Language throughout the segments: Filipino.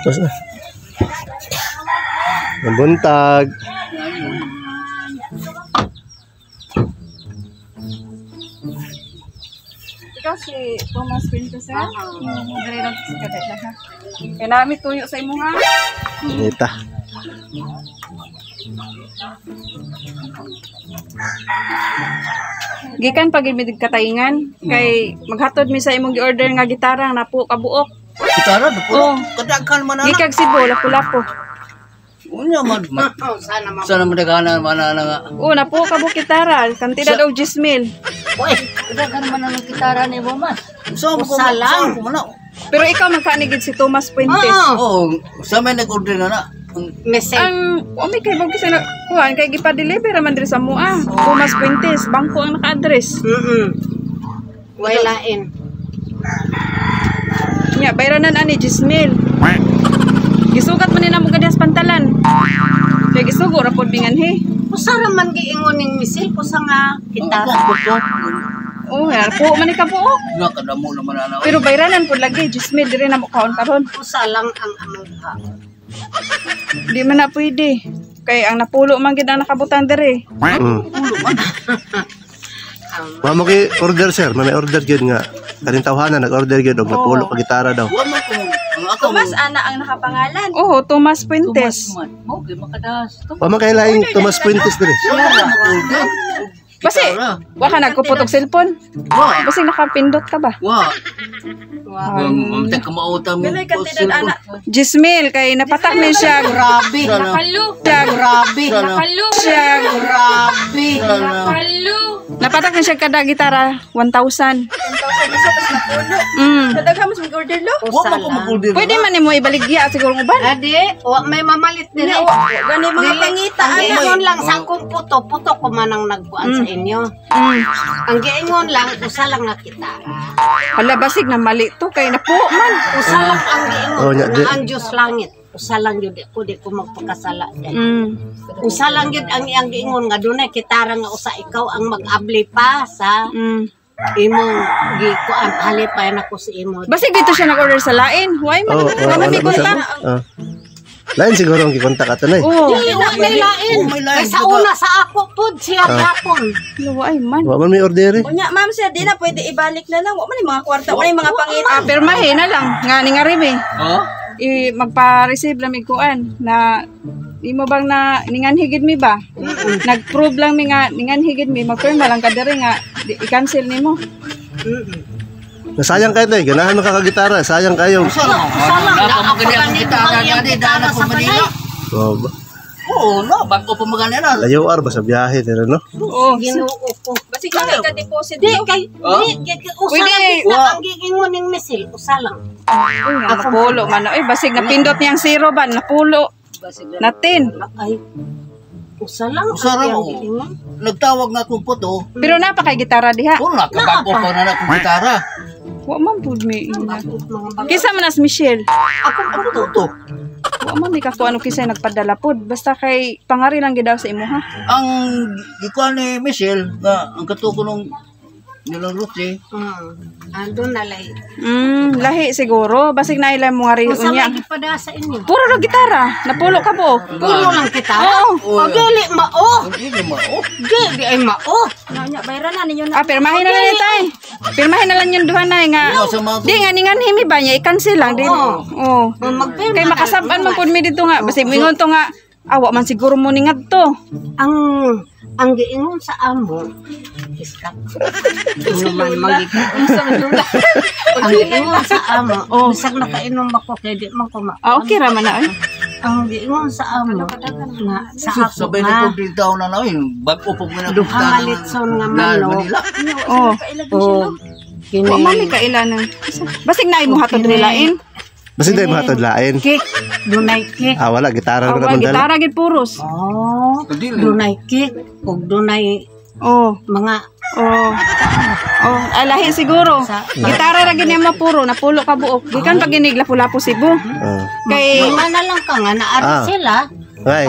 Tapos na. Buntag. Ikaw si Thomas Pinto sa? Dari lang si Kadet na ha. Kaya namin tuyo sa imo ha. Nita. Gikan pag imidig kataingan kay maghatod mi sa imong gi-order nga gitara na po kabuok. Gitara na po. Oh. Kadaghan man na. Gikag Cebu lapu-lapu. Unya man. Sana madaghanan man na nga. Oh, na po kabuok gitara, kantidad og 10,000. Uy, kadaghan man ang gitara ni mo man. So Usalang. Pero ikaw magkanigid si Thomas Puentes. Oh, sa may nag-order na. Message. Ang may kay bang kasi na kuan kay gipa-deliver man diri sa mua. Thomas Puentes, bangko ang naka-address. Wailain. Nya bayranan ani 10,000. Gisugat man nila mo gadihas pantalan. Kay gisugo ra pod binganhi. Pusara man giingon ning misil pusa nga gitara. Oh, yar po man ka po. Nakadamo naman na. Pero bayranan pod lagi 10,000 diri na mo kaon karon. Pusalang ang amugha. Di man na pwede. Kay ang napulo man gid ang nakabutang diri. Mamo kay order sir, may order gyud nga. Kaning tawhanan nag-order gyud og napulo ka gitara daw. Wa man ko. Ang ako Thomas ana ang nakapangalan. Oh, Thomas Puentes. Mo kay makadas. Wa man kay laing Thomas Puentes diri. Basi, wa ka nagkupot og cellphone? Basi nakapindot ka ba? Wa. Mamtag ka mautang mo. 10,000 kay napatak ni siya. Grabe. Nakalu. Grabe. Nakalu siya. Grabe. Nakalu. Napatak ni siya kada gitara 1,000. 1,000 isa pas napulo. Kadaghan mas mag-order lo. Wa man ko mag-order. Pwede man nimo ibaligya siguro uban. Adi, wa may mamalit diri. Gani mga pangita Ang giingon lang sa akong puto ko man ang nagkuan sa inyo. Ang giingon lang usa lang nga gitara. Hala basig na mali to kay napo man. Usa lang ang giingon. Oh, nya, di- Ang Diyos langit. Usa lang yun, di ko magpakasala. Usa lang yun ang iyang giingon nga dunay kitara nga usa ikaw ang mag-abli pa sa imong gikuan halipay na ko si imo. Basig dito siya nag-order sa lain. Why man? Wala may kontak. Lain siguro ang gikontak ato na eh. Oh, Dili na may lain. Kay sa una sa ako pud siya gapon. why man? Wa man may order eh. Unya, ma'am sir, di na pwede ibalik na lang. Wa man yung mga kwarta, wala yung mga pangita. Pirmahin na lang nga ni nga rimi. Oh? Magpa-receive lang mi kuan na di mo bang na ninganhigid mi ba? Nag-prove lang mi nga ninganhigid mi, mag-firma lang ka diri nga i-cancel nimo. Nasayang kayo tayo, ganahan makakagitara, sayang kayo. Usa lang na ako Ang gitara gani dana ko Manila. Oh, Oo, no, bago pa magana na. layo ar ba sa biyahe nila no? Oo. Ginoo ko. Basi ka deposit Di mo. kay usa Pwede. lang ang giingon ning misil, usa lang. Napulo man. Basig napindot niyang zero ba? Napulo. Natin. Ay. Usa lang Usa ang lang, iyang oh. giingon. Nagtawag nga akong puto. Pero napakay gitara diha. Oo, nakabago pa na akong gitara. Wa man pud mi. Bakit mga bagay? Kisa man as Michelle. Ako puto. Wa man mi kakuan og kisay nagpadala pod. Basta kay pangari lang gid daw sa imo ha. Ang ikuan ni Michelle, nga ang katuko nung nilang Ruthie. Andun na lay. Lahi siguro. Basig na ilang mga rin Usa unya. may gipada sa inyo. Puro na gitara. Napulo ka po. Puro lang kita. Oo. O dili mao. Hindi mo. Dili ay mao. Nya, bayaran na ninyo na. Pirmahin na lang yun tay. Pirmahin na lang yung duha na nga. Di nga ningan himi ba niya. I-cancel lang. Oo. Magpirma Kay makasaban man pud mi dito nga. Basig mingon to nga. Awa man siguro mo ningat to. Ang giingon sa amo iska. Ano man magika. Ang giingon sa amo, bisag nakainom ako kay di man ko ma. Okay ra man na. Ang giingon sa amo nga sa ako Sabay na ko din taon na nawin. Bago pa mo na duha nga litson nga manok. Oh. O kini Wa man mi kailan. Basig na imo hatod rilain. Basta tayo mahatod lain. cake, dunay cake. Wala, gitara na Awa naman dala. gitara gid puros. Oh, dunay cake ug dunay Oh. mga Alahi siguro. Gitara ra gid niya mapuro, napulo ka buok. Gikan pag ginig lapu-lapo Cebu. Kay lima na lang ka nga naari sila. Ay,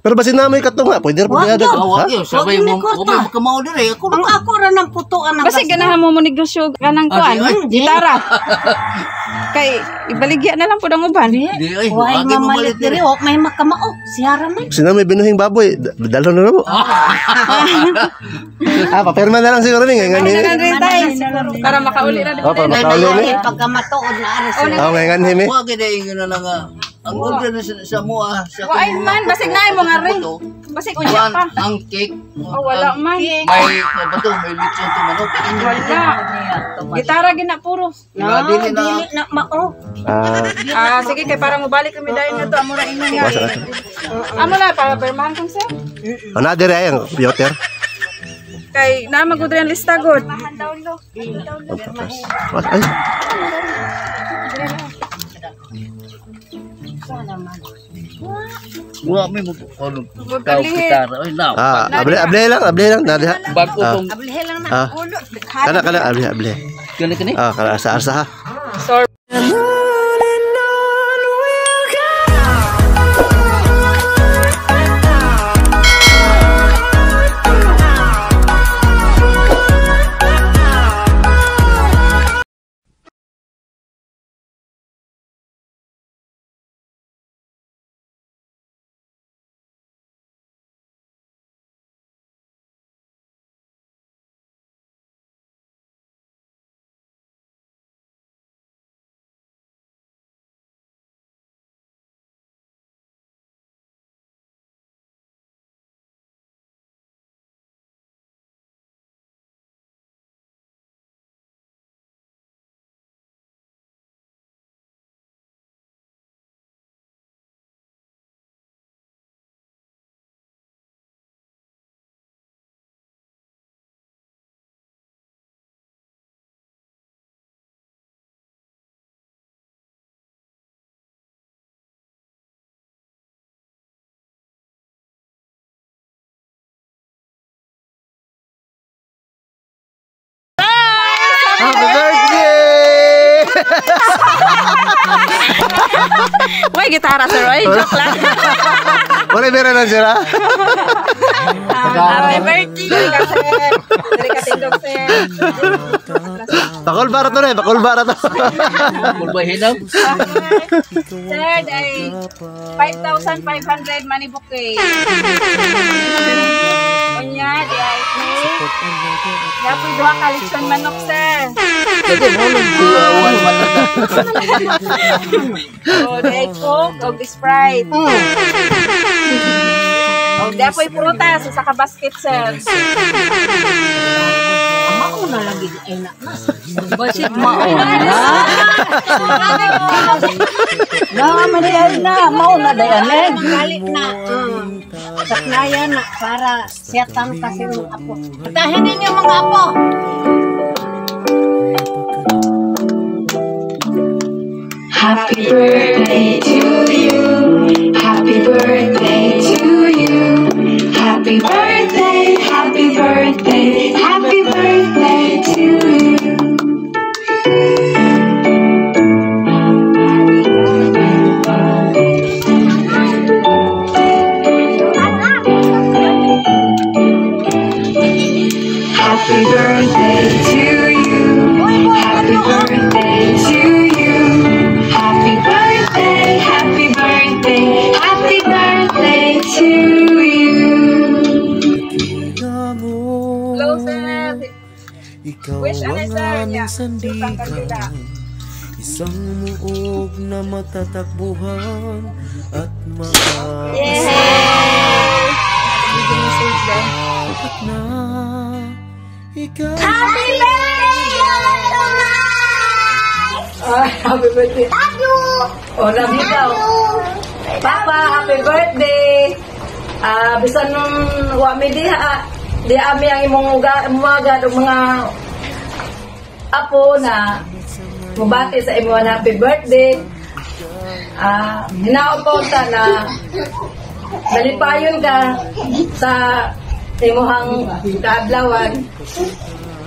pero basta namin katong nga, pwede rin Wag pagkada. yun. Wag yun, sabay Wag mo, ni Kurta. wag mo kamao dire. Ako Ang ako ra ng putuan ng basi ganahan mo negosyo kanang kuan, Ay, gitara. Kay ibaligya na lang po ang uban. Di ay, Why wagi mo mamalit malit diri. diri, wak may makamao. Siyara man. Sino may binuhing baboy? Dalo na mo. Papirma na lang siguro ni ngayon. Para makauli na Oh, para makauli ni. Pagka matuod na aras. Oh, ngayon himi. Wagi na ingin na nga. Ang order na sa mua. Wa ay man basig na mo nga rin. Basig unya pa. Ang cake. Oh, wala man. May bato, may lechon to manok. Wala. Gitara gina puro. Dili na. Dili na mao. Sige kay para mo balik kami dahil na to amo ra ingon nga. Amo na para permahan kong sir. Ana dire ay ang Piotr. Kay na magudre ang lista god. Ay. Wa may mo ano. Tao kita. Ay now. Able lang na diha. Bago tong Ablihe lang na. Kana able. kani. Kana asa ha. Sorry. Happy birthday! Why gitara sir? Ay, joke lang. Wala bera na sila. Happy birthday sir. Dari ka tindog sir. Bakol bara to na, bakol bara to. Kulbay hinam. Sir, ay 5,500 money bouquet. Kunya, di ay Yapoy duha ka lechon manok sir. Kasi mo lang buwan matata. O, di ay Coke o Sprite. O, di apoy prutas sa basket sir. Mao na lagi ay na. Basit mao na. Mao na dayan. Galit na. Saknayan na para siyatan kasi ng apo. Tahin ninyo mga apo. Happy birthday to you. Happy birthday to you. Happy birthday, happy birthday, happy birthday to you. Happy birthday to you. Happy birthday to you. Happy birthday, happy birthday, happy birthday to you. Hello sir. Wish ano sir niya. Isang kandila. Isang muog na matatakbuhan at at na ikaw. Happy birthday! Happy birthday. Oh, love you daw. Papa, happy birthday. Bisan nung wami di ami ang imong umaga mga apo na mubati sa imo na happy birthday. Hinaot ko na nalipayon ka sa imuhang kaadlawan.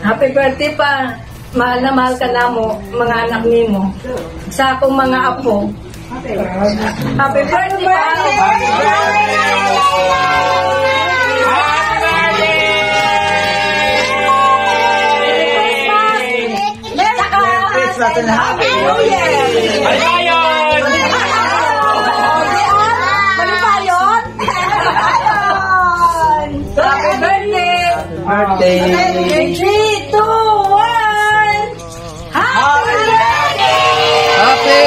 Happy birthday pa. Mahal na mahal ka na mo, mga anak nimo. Sa akong mga apo. Happy birthday pa. and Happy New Year! Malipayon! Malipayon! Happy birthday! Birthday! 3, 2, 1! Happy birthday! Happy!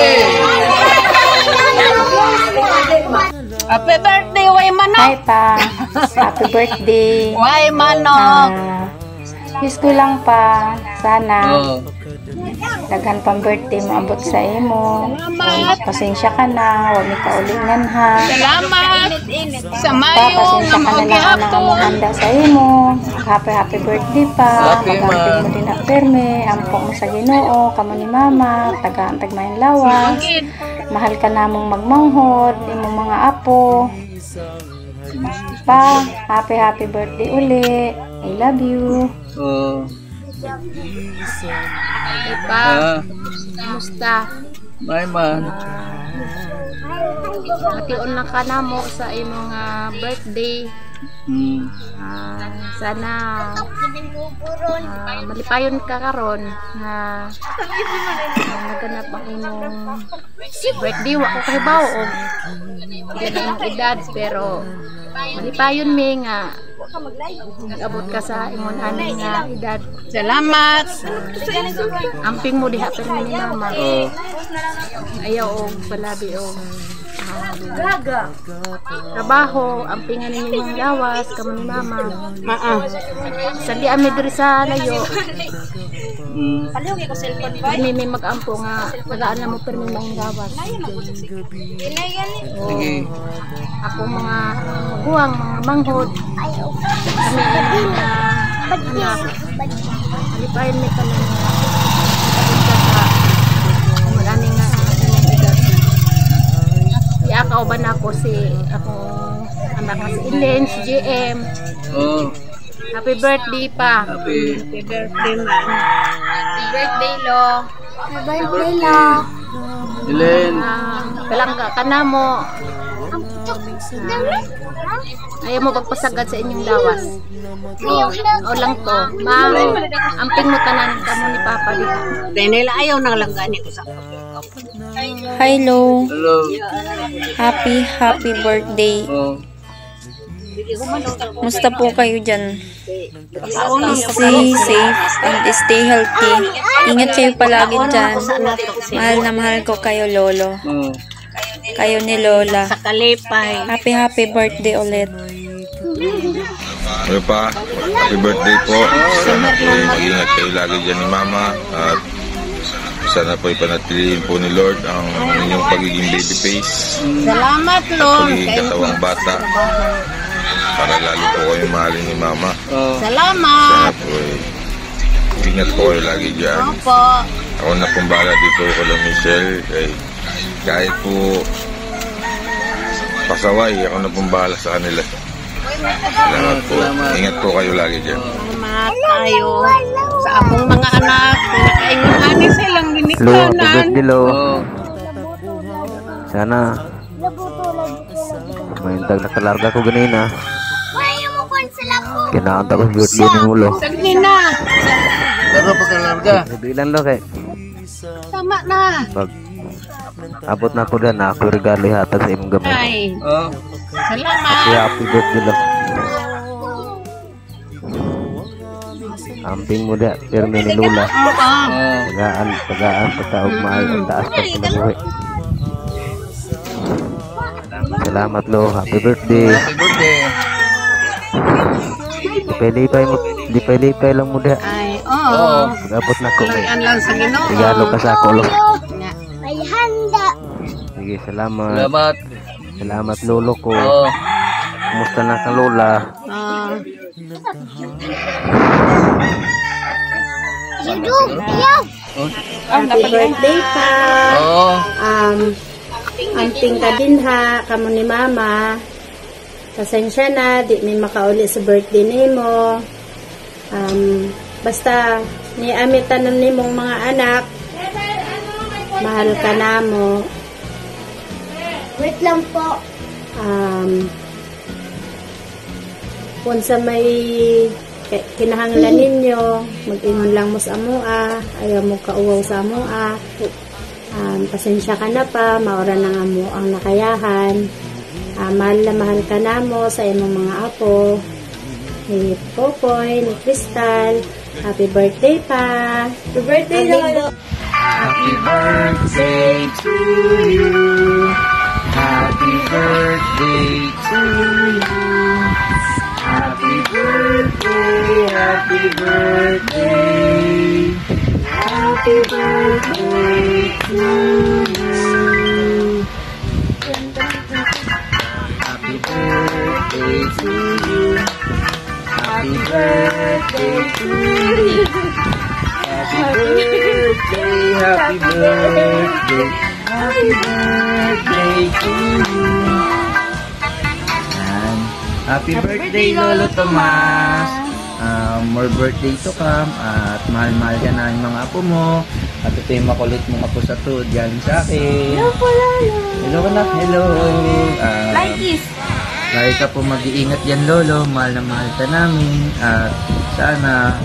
Happy birthday, way manok! Hi pa. Happy birthday. Way manok! Wish ko lang pa. Sana Oh. daghan pang birthday maabot sa imo. Pasensya ka na. Huwag mi kaulingan ha. Salamat! Sa Pa, mayo pasensya nga ka na mga lang ang among handa sa imo. Happy birthday pa. Happy, Magamping ma. mo din na perme. Ampok mo sa Ginoo. Kamo ni mama. Tagaan tagmayang lawas. Mahal ka namong magmanghod. Imong mga apo. Pa, happy birthday uli. I love you. Oh. Pa, kamusta? My man. Matiun na ka na mo sa imong birthday. Sana malipayon ka karon nga naganap ang imong birthday. Wa ko kahibaw og ganang edad pero malipayon mi nga nag-abot ka sa imong ani nga edad. Salamat! Amping mo diha pero ni mama. Oh. Ayaw og palabi og trabaho, ampingan ni mong lawas, kamo ni mama. Sali ami diri sa layo. Kami may mag-ampo nga tagaan na mo permi mong lawas. Sige. Ako mga maguwang, mga manghod. Kami ay mga anak. Malipayon may kami nga. Marami nga edad. Iakaw ba na ako si akong anak na si Ellen, si JM. Oh. Happy birthday pa. Happy. Happy birthday, man. Happy birthday, Lo. Happy birthday, Lo. Ellen. Palangga ka na mo. Ayaw mo pagpasagad sa inyong lawas. O lang to. Ma'am, amping mo tanan ka mo ni Papa dito. Nila ayaw nang langgani ko sa Hi, Lo. Hello. Happy birthday. Oh. Musta po kayo dyan? Stay safe and stay healthy. Ingat kayo palagi dyan. Mahal na mahal ko kayo, Lolo. Oh. Kayo ni Lola. sa Kalipay. Happy birthday ulit. Ano pa? Happy birthday po. Sana po mag-ingat kayo lagi dyan ni Mama. At sana po ipanatilihin po ni Lord ang inyong pagiging baby face. Salamat, At Lord. pagiging katawang bata. Para lalo po kayo mahalin ni Mama. Oh. Salamat. Sana po ingat po kayo lagi dyan. Opo. Ako na pong bahala dito ko lang Michelle. Kahit po pasaway, ako na pong bahala sa kanila. Salamat po. Ingat po kayo lagi dyan. Salamat tayo sa akong mga anak. Pinakainguhanin silang Lo, happy ginikanan. birthday, Lo. Oh. Sana may nakalarga ko ganina. Kinakanta ko sa birthday ni Mulo. Sagni na. Pero pagkalarga. Bilan Lo kay. Tama na. Pag abot na ko dyan, ako regalo hatag sa imong gamit. Ay, Oh. salamat. Kaya happy birthday, Lo. Amping mo da, pirmi ni Lula. Opo. Oh. Tagaan, pagkaog maayo ang taas pag pinabuhi. Salamat, Lo. Happy birthday. Happy birthday. Lipay lang mo da. Ay, Oh. Pag-abot na ko. Tuloyan lang sa Ginoo. Regalo ka sa ako, Lo. Nga. Sige, salamat. Salamat. Salamat, Lolo ko. Oh. Kumusta na ka, Lola? Ah, Oh. Happy birthday pa. Oh. Amping ka din ha, kamo ni Mama. Pasensya na, di may makauli sa birthday nimo. Basta, niamitan na nimong mga anak. Mahal ka na mo. Wait lang po. Kung sa may kinahanglan ninyo, mag-ingon lang mo sa amoa, ayaw mo kauwaw sa amoa. Pasensya ka na pa, maura na nga mo ang nakayahan. Mahal na mahal ka na mo sa imong mga apo. Ni Popoy, ni Crystal. Happy birthday pa! Happy birthday, Lolo! Happy birthday to you. Happy birthday to you. Happy birthday, happy birthday. Happy birthday to you. Happy birthday to you. Happy birthday to you. Happy birthday, happy birthday. Happy birthday to you. Happy birthday, Lolo Tomas. More birthday to come. At mahal-mahal ka na yung mga apo mo. At ito yung makulit mong apo sa tuod. Yan sa akin. Hello po, Lolo. Hello, anak. Hello. Like this. Lagi ka po mag-iingat yan, Lolo. Mahal na mahal ka namin. At sana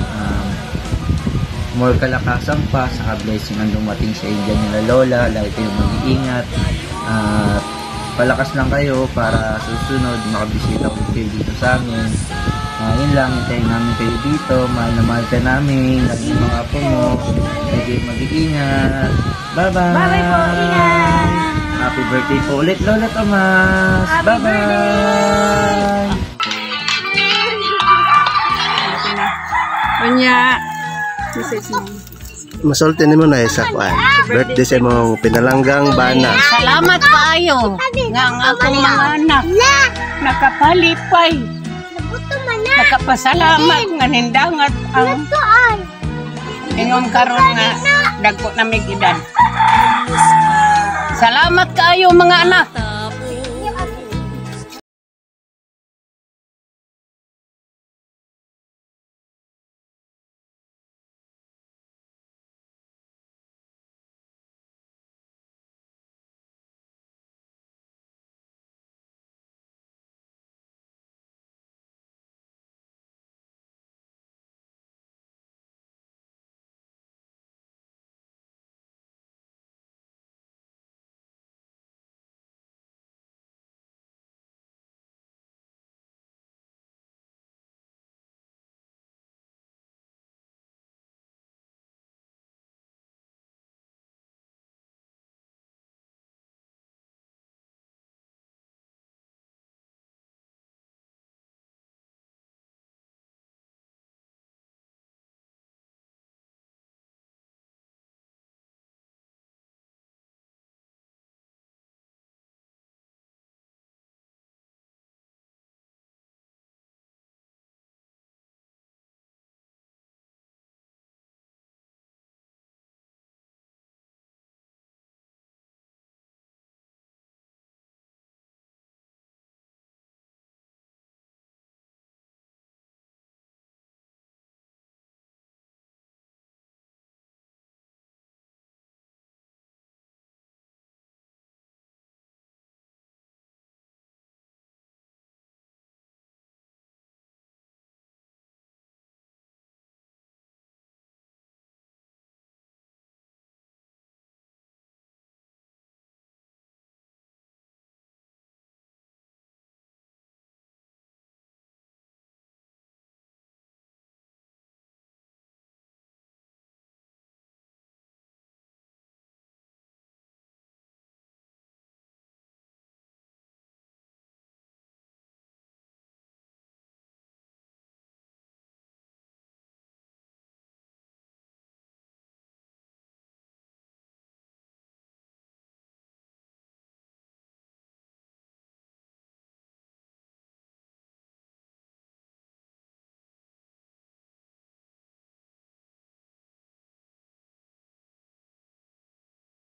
more kalakasan pa. Saka blessing ang dumating sa inyo nila, Lola. Lagi kayo mag-iingat. At palakas lang kayo para susunod makabisita ulit kayo dito sa amin. Yun lang, hintayin namin kayo dito. Mahal na mahal ka namin. Lagi yung mga apo mo. Lagi kayo mag-iingat. Bye-bye! Bye-bye po, ingat! Happy birthday po ulit, Lola Tomas! Bye-bye! Unya, message mo. Masulti mo na sa kuan. Birthday sa mong pinalanggang bana. Salamat paayo nga ang akong mga anak nakapalipay. Nakapasalamat nga nindangat ang ingon karon nga dagko na mig edad. Salamat kaayo mga anak.